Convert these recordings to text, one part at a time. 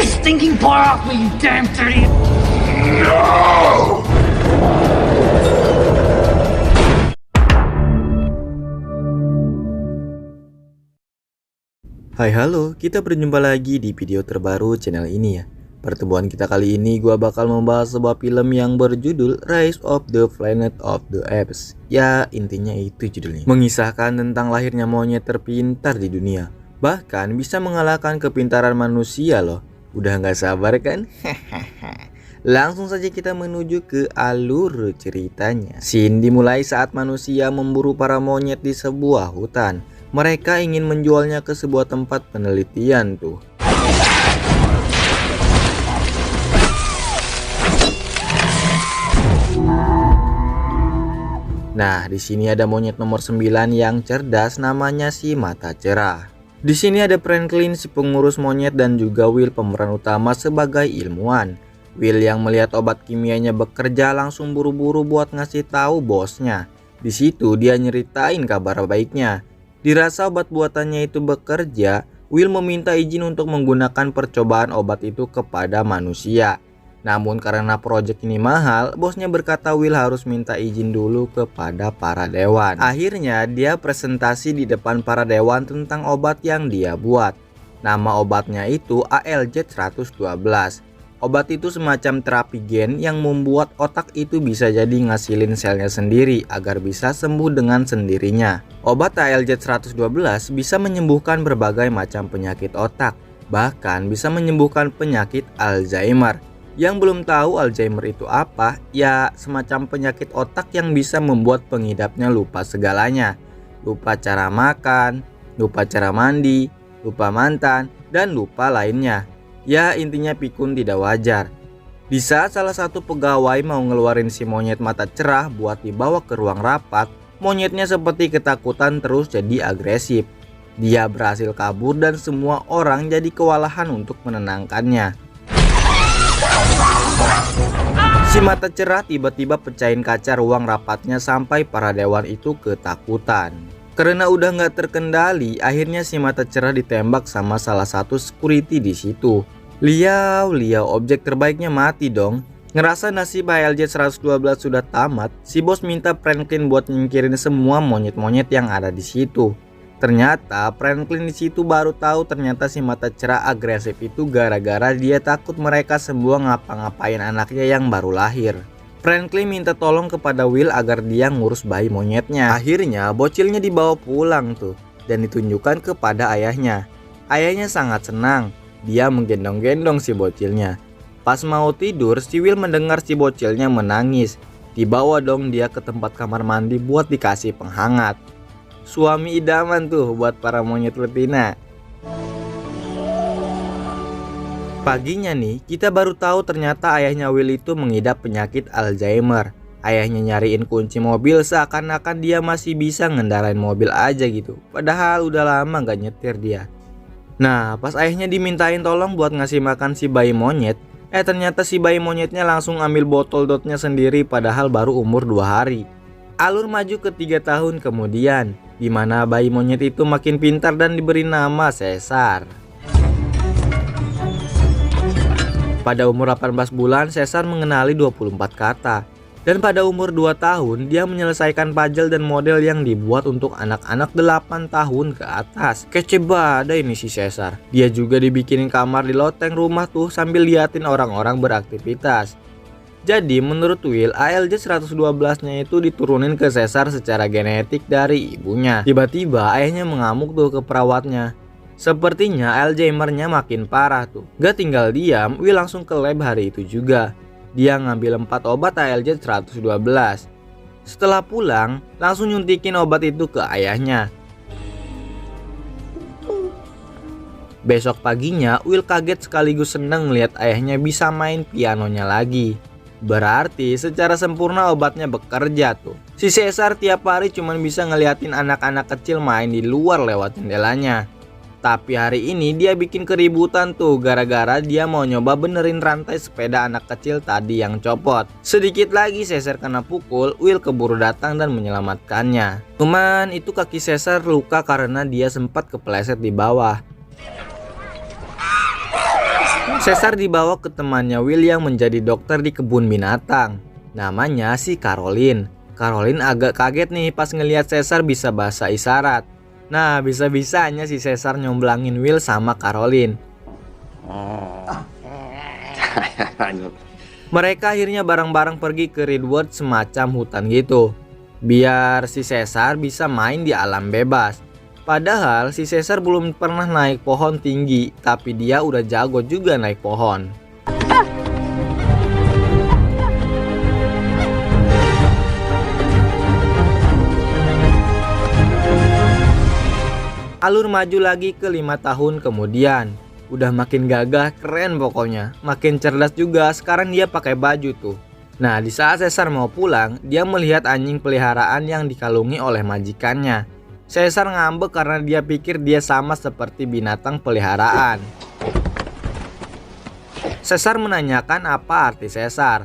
your stinking paw off me, you damn dirty... Hai halo, kita berjumpa lagi di video terbaru channel ini ya. Pertemuan kita kali ini gua bakal membahas sebuah film yang berjudul Rise of the Planet of the Apes. Ya intinya itu judulnya. Mengisahkan tentang lahirnya monyet terpintar di dunia. Bahkan bisa mengalahkan kepintaran manusia loh. Udah gak sabar kan? Langsung saja kita menuju ke alur ceritanya. Scene dimulai saat manusia memburu para monyet di sebuah hutan. Mereka ingin menjualnya ke sebuah tempat penelitian tuh. Nah, di sini ada monyet nomor 9 yang cerdas, namanya si Mata Cerah. Di sini ada Franklin si pengurus monyet dan juga Will pemeran utama sebagai ilmuwan. Will yang melihat obat kimianya bekerja langsung buru-buru buat ngasih tahu bosnya. Di situ dia nyeritain kabar baiknya. Dirasa obat buatannya itu bekerja, Will meminta izin untuk menggunakan percobaan obat itu kepada manusia. Namun karena proyek ini mahal, bosnya berkata Will harus minta izin dulu kepada para dewan. Akhirnya dia presentasi di depan para dewan tentang obat yang dia buat. Nama obatnya itu ALJ-112. Obat itu semacam terapi gen yang membuat otak itu bisa jadi ngasilin selnya sendiri agar bisa sembuh dengan sendirinya. Obat ALJ-112 bisa menyembuhkan berbagai macam penyakit otak, bahkan bisa menyembuhkan penyakit Alzheimer. Yang belum tahu Alzheimer itu apa, ya semacam penyakit otak yang bisa membuat pengidapnya lupa segalanya. Lupa cara makan, lupa cara mandi, lupa mantan, dan lupa lainnya. Ya intinya pikun tidak wajar. Di saat salah satu pegawai mau ngeluarin si monyet Mata Cerah buat dibawa ke ruang rapat, monyetnya seperti ketakutan terus jadi agresif. Dia berhasil kabur dan semua orang jadi kewalahan untuk menenangkannya. Si Mata Cerah tiba-tiba pecahin kaca ruang rapatnya sampai para dewan itu ketakutan. Karena udah nggak terkendali, akhirnya si Mata Cerah ditembak sama salah satu security di situ. Liau, objek terbaiknya mati dong. Ngerasa nasib ALJ-112 sudah tamat, si bos minta Franklin buat nyingkirin semua monyet-monyet yang ada di situ. Ternyata Franklin di situ baru tahu ternyata si Mata Cerah agresif itu gara-gara dia takut mereka semua ngapa-ngapain anaknya yang baru lahir. Franklin minta tolong kepada Will agar dia ngurus bayi monyetnya. Akhirnya bocilnya dibawa pulang tuh dan ditunjukkan kepada ayahnya. Ayahnya sangat senang. Dia menggendong-gendong si bocilnya. Pas mau tidur, si Will mendengar si bocilnya menangis. Dibawa dong dia ke tempat kamar mandi buat dikasih penghangat. Suami idaman tuh buat para monyet betina. Paginya nih, kita baru tahu ternyata ayahnya Will itu mengidap penyakit Alzheimer. Ayahnya nyariin kunci mobil seakan-akan dia masih bisa ngendarain mobil aja gitu. Padahal udah lama gak nyetir dia. Nah, pas ayahnya dimintain tolong buat ngasih makan si bayi monyet, ternyata si bayi monyetnya langsung ambil botol dotnya sendiri padahal baru umur 2 hari. Alur maju ke 3 tahun kemudian, di mana bayi monyet itu makin pintar dan diberi nama Caesar. Pada umur 18 bulan, Caesar mengenali 24 kata. Dan pada umur 2 tahun, dia menyelesaikan puzzle dan model yang dibuat untuk anak-anak 8 tahun ke atas. Kece badai ini si Caesar. Dia juga dibikinin kamar di loteng rumah tuh sambil liatin orang-orang beraktivitas. Jadi menurut Will, ALJ-112-nya itu diturunin ke Caesar secara genetik dari ibunya. Tiba-tiba ayahnya mengamuk tuh ke perawatnya. Sepertinya Alzheimer-nya makin parah tuh. Gak tinggal diam, Will langsung ke lab hari itu juga. Dia ngambil 4 obat ALJ-112. Setelah pulang, langsung nyuntikin obat itu ke ayahnya. Besok paginya, Will kaget sekaligus seneng melihat ayahnya bisa main pianonya lagi. Berarti secara sempurna obatnya bekerja tuh. Si Caesar tiap hari cuma bisa ngeliatin anak-anak kecil main di luar lewat jendelanya. Tapi hari ini dia bikin keributan tuh gara-gara dia mau nyoba benerin rantai sepeda anak kecil tadi yang copot. Sedikit lagi Caesar kena pukul, Will keburu datang dan menyelamatkannya. Cuman itu kaki Caesar luka karena dia sempat kepleset di bawah. Caesar dibawa ke temannya Will yang menjadi dokter di kebun binatang. Namanya si Caroline. Caroline agak kaget nih pas ngelihat Caesar bisa bahasa isyarat. Nah, bisa-bisanya si Caesar nyomblangin Will sama Caroline. Mereka akhirnya bareng-bareng pergi ke Redwood, semacam hutan gitu, biar si Caesar bisa main di alam bebas. Padahal si Caesar belum pernah naik pohon tinggi, tapi dia udah jago juga naik pohon. Alur maju lagi ke 5 tahun kemudian. Udah makin gagah, keren pokoknya. Makin cerdas juga, sekarang dia pakai baju tuh. Nah, di saat Caesar mau pulang, dia melihat anjing peliharaan yang dikalungi oleh majikannya. Caesar ngambek karena dia pikir dia sama seperti binatang peliharaan. Caesar menanyakan apa arti Caesar.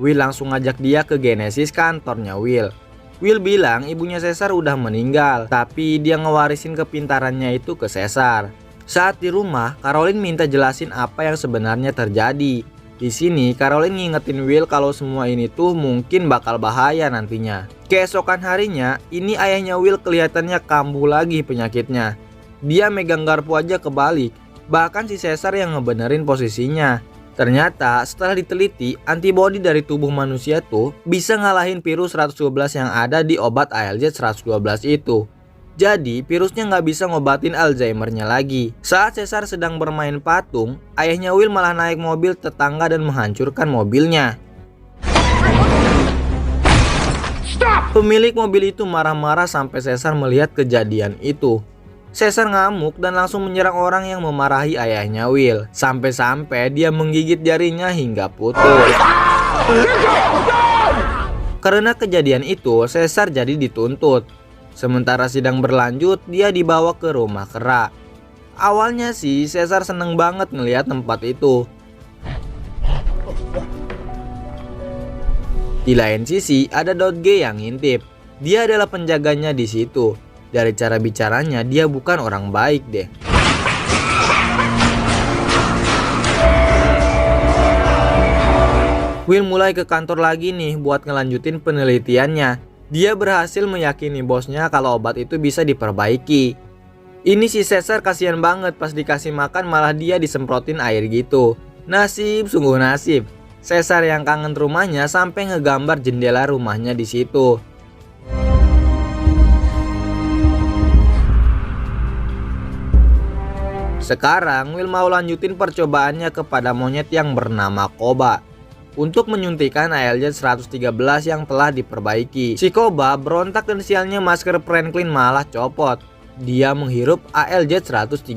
Will langsung ngajak dia ke Genesis, kantornya Will. Will bilang ibunya Caesar udah meninggal, tapi dia ngewarisin kepintarannya itu ke Caesar. Saat di rumah, Caroline minta jelasin apa yang sebenarnya terjadi. Di sini, Caroline ngingetin Will kalau semua ini tuh mungkin bakal bahaya nantinya. Keesokan harinya, ini ayahnya Will kelihatannya kambuh lagi penyakitnya. Dia megang garpu aja kebalik, bahkan si Caesar yang ngebenerin posisinya. Ternyata setelah diteliti, antibodi dari tubuh manusia tuh bisa ngalahin virus 112 yang ada di obat ALZ 112 itu. Jadi virusnya nggak bisa ngobatin Alzheimer-nya lagi. Saat Caesar sedang bermain patung, ayahnya Will malah naik mobil tetangga dan menghancurkan mobilnya. Pemilik mobil itu marah-marah sampai Caesar melihat kejadian itu. Caesar ngamuk dan langsung menyerang orang yang memarahi ayahnya Will. Sampai-sampai dia menggigit jarinya hingga putus. Karena kejadian itu, Caesar jadi dituntut. Sementara sidang berlanjut, dia dibawa ke rumah kera. Awalnya sih Caesar seneng banget ngelihat tempat itu. Di lain sisi ada Dodge yang ngintip. Dia adalah penjaganya di situ. Dari cara bicaranya dia bukan orang baik deh. Will mulai ke kantor lagi nih buat ngelanjutin penelitiannya. Dia berhasil meyakini bosnya kalau obat itu bisa diperbaiki. Ini si Caesar kasihan banget, pas dikasih makan malah dia disemprotin air gitu. Nasib, sungguh nasib. Caesar yang kangen rumahnya sampai ngegambar jendela rumahnya di situ. Sekarang Will mau lanjutin percobaannya kepada monyet yang bernama Koba untuk menyuntikkan ALZ 113 yang telah diperbaiki. Si Koba berontak dan sialnya masker Franklin malah copot. Dia menghirup ALZ 113.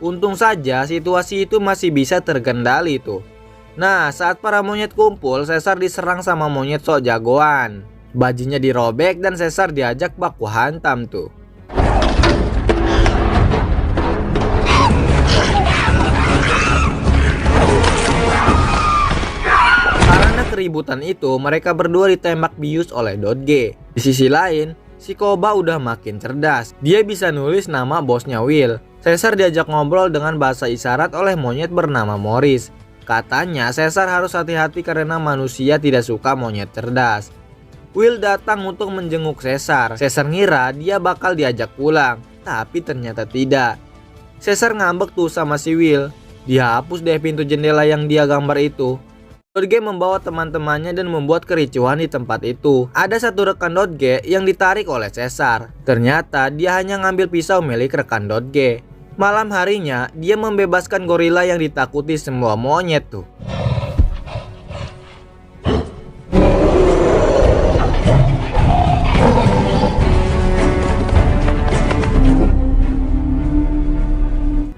Untung saja situasi itu masih bisa terkendali tuh. Nah, saat para monyet kumpul, Caesar diserang sama monyet sok jagoan. Bajunya dirobek dan Caesar diajak baku hantam tuh. Keributan itu, mereka berdua ditembak bius oleh Dodge. Di sisi lain, si Koba udah makin cerdas. Dia bisa nulis nama bosnya Will. Caesar diajak ngobrol dengan bahasa isyarat oleh monyet bernama Morris. Katanya Caesar harus hati-hati karena manusia tidak suka monyet cerdas. Will datang untuk menjenguk Caesar. Caesar ngira dia bakal diajak pulang, tapi ternyata tidak. Caesar ngambek tuh sama si Will. Dia hapus deh pintu jendela yang dia gambar itu. Dodge membawa teman-temannya dan membuat kericuhan di tempat itu. Ada satu rekan Dodge yang ditarik oleh Caesar. Ternyata dia hanya ngambil pisau milik rekan Dodge. Malam harinya, dia membebaskan gorila yang ditakuti semua monyet tuh.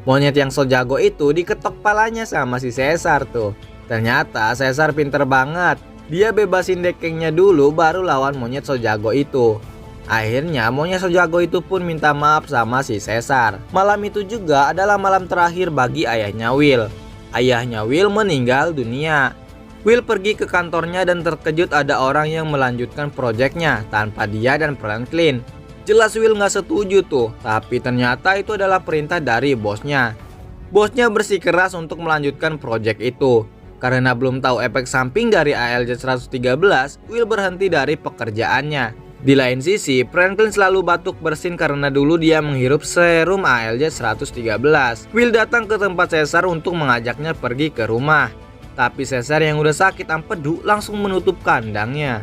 Monyet yang so jago itu diketok palanya sama si Caesar tuh. Ternyata Caesar pinter banget. Dia bebasin dekengnya dulu baru lawan monyet so jago itu. Akhirnya monyet so jago itu pun minta maaf sama si Caesar. Malam itu juga adalah malam terakhir bagi ayahnya Will. Ayahnya Will meninggal dunia. Will pergi ke kantornya dan terkejut ada orang yang melanjutkan proyeknya tanpa dia dan Franklin. Jelas Will nggak setuju tuh, tapi ternyata itu adalah perintah dari bosnya. Bosnya bersikeras untuk melanjutkan proyek itu. Karena belum tahu efek samping dari ALJ-113, Will berhenti dari pekerjaannya. Di lain sisi, Franklin selalu batuk bersin karena dulu dia menghirup serum ALJ-113. Will datang ke tempat Caesar untuk mengajaknya pergi ke rumah. Tapi Caesar yang udah sakit ampedu langsung menutup kandangnya.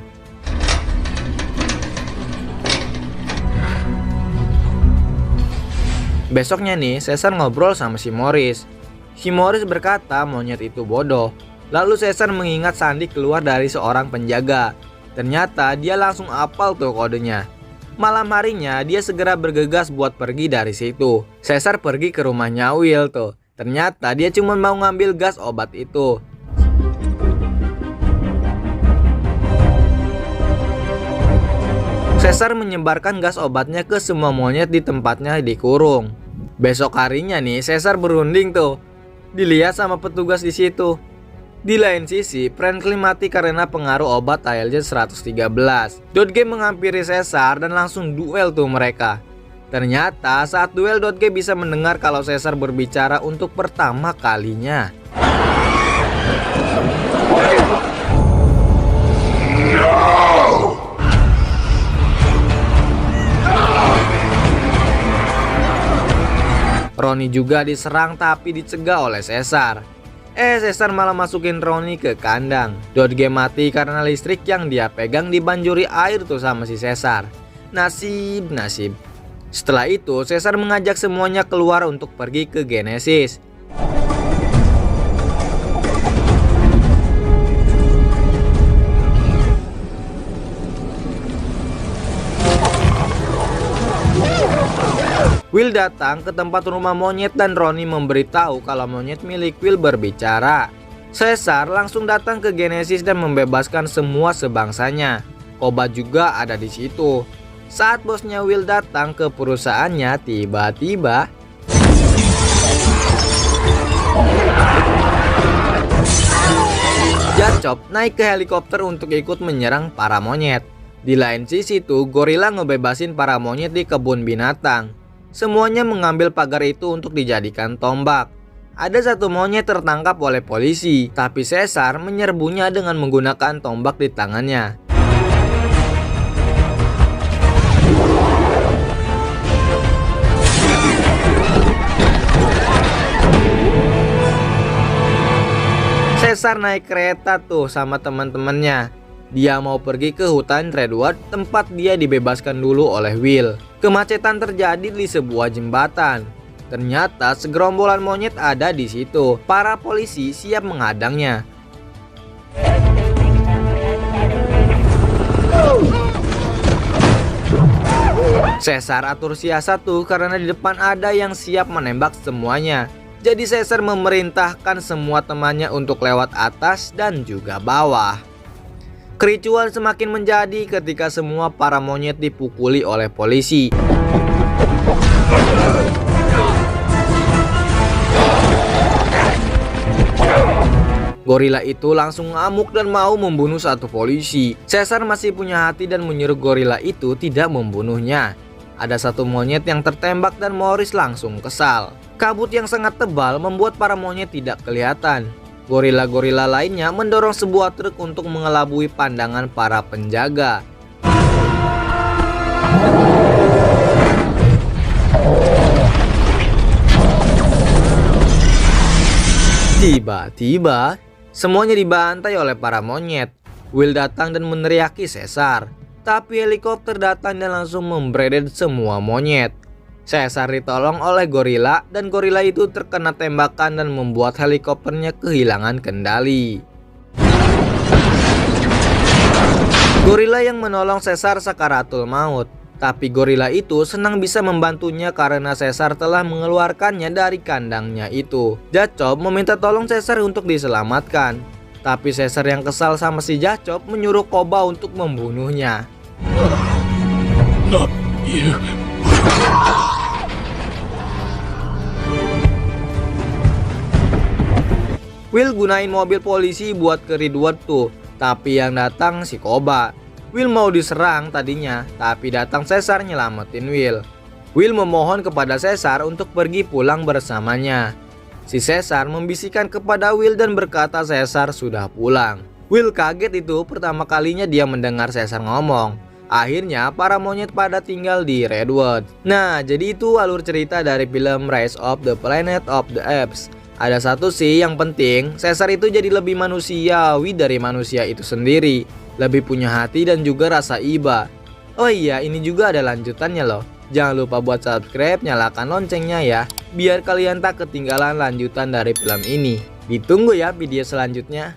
Besoknya nih, Caesar ngobrol sama si Morris. Si Morris berkata monyet itu bodoh. Lalu Caesar mengingat sandi keluar dari seorang penjaga. Ternyata dia langsung apal tuh kodenya. Malam harinya dia segera bergegas buat pergi dari situ. Caesar pergi ke rumahnya Will tuh. Ternyata dia cuma mau ngambil gas obat itu. Caesar menyebarkan gas obatnya ke semua monyet di tempatnya dikurung. Besok harinya nih Caesar berunding tuh. Dilihat sama petugas di situ. Di lain sisi, Franklin mati karena pengaruh obat ALJ-113. Dodge menghampiri Caesar dan langsung duel tuh mereka. Ternyata saat duel Dodge bisa mendengar kalau Caesar berbicara untuk pertama kalinya. Ronnie juga diserang tapi dicegah oleh Caesar. Caesar malah masukin Ronnie ke kandang. Dodge mati karena listrik yang dia pegang dibanjuri air tuh sama si Caesar. Nasib. Setelah itu Caesar mengajak semuanya keluar untuk pergi ke Genesis. Will datang ke tempat rumah monyet dan Ronnie memberitahu kalau monyet milik Will berbicara. Caesar langsung datang ke Genesis dan membebaskan semua sebangsanya. Koba juga ada di situ. Saat bosnya Will datang ke perusahaannya, tiba-tiba Jacop naik ke helikopter untuk ikut menyerang para monyet. Di lain sisi tuh, gorila ngebebasin para monyet di kebun binatang. Semuanya mengambil pagar itu untuk dijadikan tombak. Ada satu monyet tertangkap oleh polisi, tapi Caesar menyerbunya dengan menggunakan tombak di tangannya. Caesar naik kereta tuh sama teman-temannya. Dia mau pergi ke hutan Redwood, tempat dia dibebaskan dulu oleh Will. Kemacetan terjadi di sebuah jembatan. Ternyata segerombolan monyet ada di situ. Para polisi siap menghadangnya. Caesar atur siasat tuh karena di depan ada yang siap menembak semuanya. Jadi Caesar memerintahkan semua temannya untuk lewat atas dan juga bawah. Kericuan semakin menjadi ketika semua para monyet dipukuli oleh polisi. Gorila itu langsung ngamuk dan mau membunuh satu polisi. Caesar masih punya hati dan menyuruh gorila itu tidak membunuhnya. Ada satu monyet yang tertembak dan Morris langsung kesal. Kabut yang sangat tebal membuat para monyet tidak kelihatan. Gorila-gorila lainnya mendorong sebuah truk untuk mengelabui pandangan para penjaga. Tiba-tiba, semuanya dibantai oleh para monyet. Will datang dan meneriaki Caesar. Tapi helikopter datang dan langsung membredet semua monyet. Caesar ditolong oleh gorila dan gorila itu terkena tembakan dan membuat helikopternya kehilangan kendali. Gorila yang menolong Caesar sakaratul maut. Tapi gorila itu senang bisa membantunya karena Caesar telah mengeluarkannya dari kandangnya itu. Jacop meminta tolong Caesar untuk diselamatkan. Tapi Caesar yang kesal sama si Jacop menyuruh Koba untuk membunuhnya. Not you. Will gunain mobil polisi buat ke Redwood tuh, tapi yang datang si Koba. Will mau diserang tadinya, tapi datang Caesar nyelamatin Will. Will memohon kepada Caesar untuk pergi pulang bersamanya. Si Caesar membisikkan kepada Will dan berkata Caesar sudah pulang. Will kaget itu pertama kalinya dia mendengar Caesar ngomong. Akhirnya para monyet pada tinggal di Redwood. Nah, jadi itu alur cerita dari film Rise of the Planet of the Apes. Ada satu sih yang penting, Caesar itu jadi lebih manusiawi dari manusia itu sendiri. Lebih punya hati dan juga rasa iba. Oh iya, ini juga ada lanjutannya loh. Jangan lupa buat subscribe, nyalakan loncengnya ya, biar kalian tak ketinggalan lanjutan dari film ini. Ditunggu ya video selanjutnya.